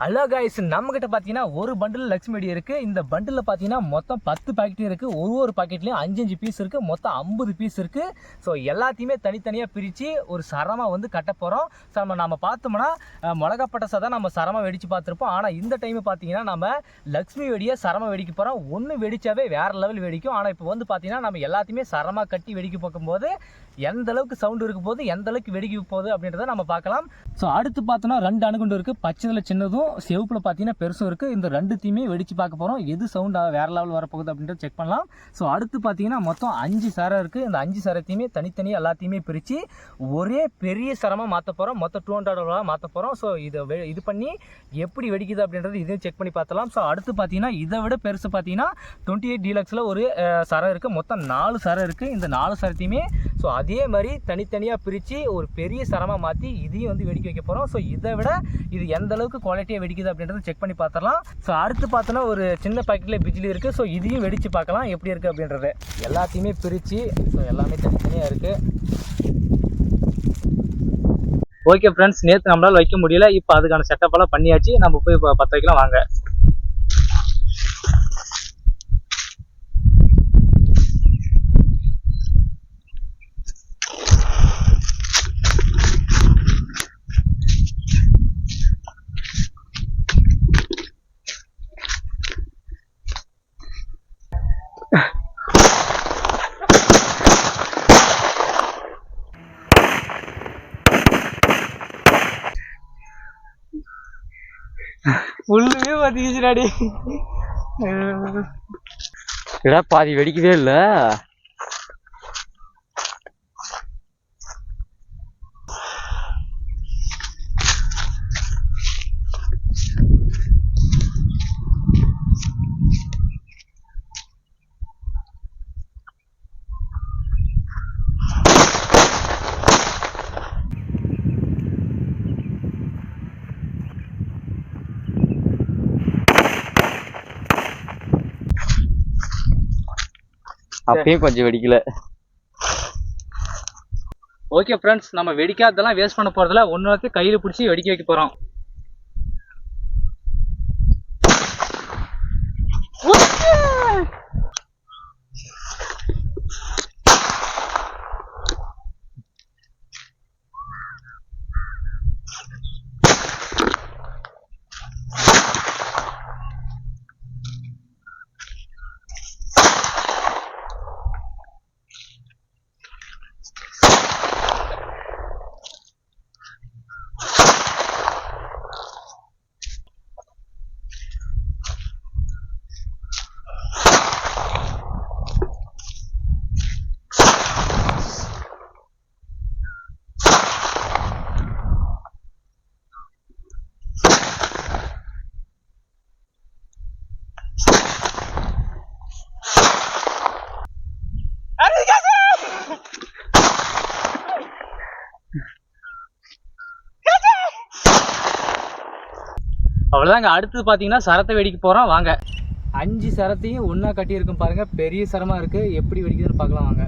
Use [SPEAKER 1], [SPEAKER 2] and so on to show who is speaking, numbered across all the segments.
[SPEAKER 1] Hello guys, நம்மகிட்ட பார்த்தீங்கன்னா ஒரு பண்டில் லக்ஷ்மி வெடி இருக்குது. இந்த பண்டிலில் பார்த்தீங்கன்னா மொத்தம் 10 பாக்கெட் இருக்குது. ஒரு பாக்கெட்லேயும் 5 பீஸ் இருக்குது. மொத்தம் 50 பீஸ் இருக்குது. ஸோ எல்லாத்தையுமே தனித்தனியாக பிரித்து ஒரு சரமாக வந்து கட்ட போகிறோம். ஸோ நம்ம பார்த்தோம்னா மிளகாப்பட்டசை தான் நம்ம சரமாக வெடித்து பார்த்துருப்போம். ஆனால் இந்த டைம் பார்த்தீங்கன்னா நம்ம லக்ஷ்மி வெடியை சரமாக வெடிக்க போகிறோம். ஒன்று வெடித்தாவே வேறு லெவல் வெடிக்கும். ஆனால் இப்போ வந்து பார்த்தீங்கன்னா நம்ம எல்லாத்தையுமே சரமாக கட்டி வெடிக்க பார்க்கும்போது எந்த அளவுக்கு சவுண்டு இருக்க போது, எந்த அளவுக்கு வெடிக்க போகுது அப்படின்றத நம்ம பார்க்கலாம். ஸோ அடுத்து பார்த்தோன்னா 2 அணுகுண்டு இருக்குது. பச்சையில் சின்னதும் செவப்பில் பார்த்தீங்கன்னா பெருசும் இருக்குது. இந்த ரெண்டுத்தையுமே வெடித்து பார்க்க போகிறோம். எது சவுண்ட் வேறு லெவல் வரப்போகுது அப்படின்றத செக் பண்ணலாம். ஸோ அடுத்து பார்த்தீங்கன்னா மொத்தம் 5 சரம் இருக்குது. இந்த 5 சரத்தையுமே தனித்தனியாக எல்லாத்தையுமே பிரித்து ஒரே பெரிய சரமாக மாற்ற போகிறோம். மொத்தம் 200 மாற்ற போகிறோம். ஸோ இது பண்ணி எப்படி வெடிக்குது அப்படின்றது இதையும் செக் பண்ணி பார்த்தலாம். ஸோ அடுத்து பார்த்தீங்கன்னா இதை விட பெருசு பார்த்தீங்கன்னா 28 டீலக்ஸில் ஒரு சரம் இருக்குது. மொத்தம் 4 சரம் இருக்குது. இந்த 4 சரத்தையுமே ஸோ அதே மாதிரி தனித்தனியாக பிரித்து ஒரு பெரிய சரமாக மாற்றி இதையும் வந்து வெடிக்க வைக்க போகிறோம். ஸோ இதை விட இது எந்த அளவுக்கு குவாலிட்டியாக வெடிக்குது அப்படின்றத செக் பண்ணி பார்த்துடலாம். ஸோ அடுத்து பார்த்தோன்னா ஒரு சின்ன பாக்கெட்டில் பிஜிலி இருக்குது. ஸோ இதையும் வெடித்து பார்க்கலாம் எப்படி இருக்குது அப்படின்றது. எல்லாத்தையுமே பிரித்து ஸோ எல்லாமே தனித்தனியாக இருக்குது. ஓகே ஃப்ரெண்ட்ஸ், நேற்று நம்மளால் வைக்க முடியல. இப்போ அதுக்கான செட்டப்பெல்லாம் பண்ணியாச்சு. நம்ம போய் இப்போ 10 வைக்கலாம் வாங்க. உள்ளே வந்துச்சுடாடி.
[SPEAKER 2] பாதி வெடிக்கவே இல்லை. அப்பயும் கொஞ்சம் வெடிக்கல.
[SPEAKER 1] ஓகே ஃப்ரெண்ட்ஸ், நம்ம வெடிக்காததெல்லாம் வேஸ்ட் பண்ண போகிறதில்ல. ஒன்று கையில் பிடிச்சி வெடிக்க வைக்க போகிறோம். அவ்வளோதாங்க. அடுத்து பார்த்தீங்கன்னா சரத்தை வெடிக்க போகிறோம் வாங்க. 5 சரத்தையும் ஒன்றா கட்டியிருக்கும் பாருங்கள். பெரிய சரமாக இருக்குது. எப்படி வெடிக்குதுன்னு பார்க்கலாம் வாங்க.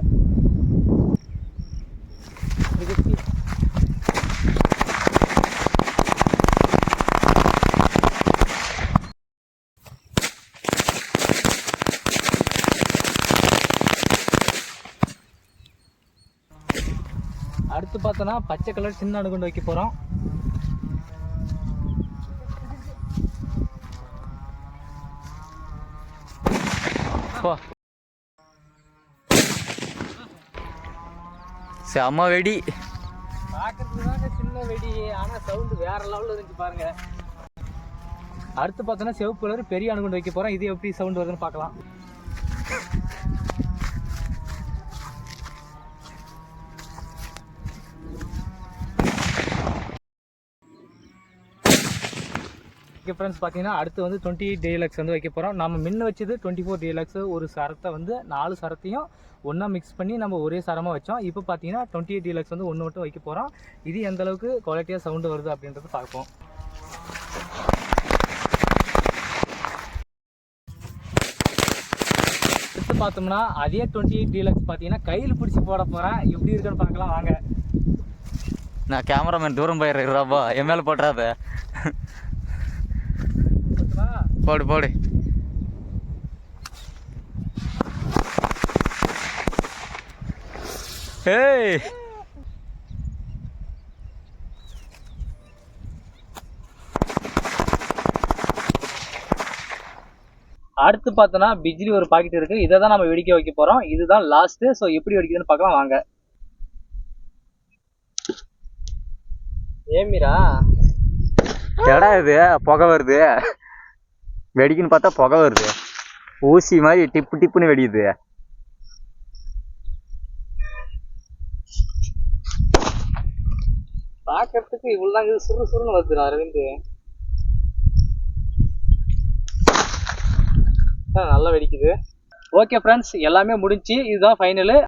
[SPEAKER 1] அடுத்து பார்த்தோன்னா பச்சை கலர் சின்ன அணுகுண்டு வைக்க போகிறோம்.
[SPEAKER 2] செம்ம வெடி.
[SPEAKER 1] பார்க்கறதுக்கு தாங்க சின்ன வெடி, ஆனால் சவுண்டு வேற லெவலில் இருந்துச்சு பாருங்க. அடுத்து பார்த்தோன்னா சிவப்பு கலர் பெரிய அணுகுண்டு வைக்க போகிறோம். இது எப்படி சவுண்டு வருதுன்னு பார்க்கலாம். ஓகே ஃப்ரெண்ட்ஸ், பார்த்தீங்கன்னா அடுத்து வந்து 28 டீலக்ஸ் வந்து வைக்க போகிறோம். நம்ம முன்ன வச்சது 24 டீலக்ஸ். ஒரு சரத்தை வந்து 4 சரத்தையும் ஒன்றா மிக்ஸ் பண்ணி நம்ம ஒரே சரமாக வச்சோம். இப்போ பார்த்தீங்கன்னா 28 டீலக்ஸ் வந்து ஒன்று மட்டும் வைக்க போகிறோம். இது எந்த அளவுக்கு குவாலிட்டியாக சவுண்டு வருது அப்படின்றது பார்ப்போம். அடுத்து பார்த்தோம்னா அதே 28 டீலக்ஸ் பார்த்தீங்கன்னா கையில் பிடிச்சி போட போகிறேன். எப்படி இருக்குன்னு பார்க்கலாம் வாங்க.
[SPEAKER 2] நான் கேமராமேன் தூரம் போயிடுறேன், என் மேலே போட்டுறாத. போடு போடு. ஏய்
[SPEAKER 1] அடுத்து பார்த்தோன்னா பிஜ்லி ஒரு பாக்கெட் இருக்கு. இதை தான் நம்ம வெடிக்க வைக்க போறோம். இதுதான் லாஸ்ட். ஸோ எப்படி வெடிக்குதுன்னு பார்க்கலாம் வாங்க. ஏமிரா
[SPEAKER 2] எடா இது புகை வருது. வெடிக்குன்னு பார்த்தா புகை வருது. ஊசி மாதிரி டிப்பு டிப்புன்னு வெடிக்குது.
[SPEAKER 1] பார்க்கறதுக்கு இவ்வளோதாங்க சுறு சுருன்னு வருதுடா அரவிந்த். நல்லா வெடிக்குது. ஓகே ஃப்ரெண்ட்ஸ், எல்லாமே முடிஞ்சு. இதுதான் ஃபைனலு.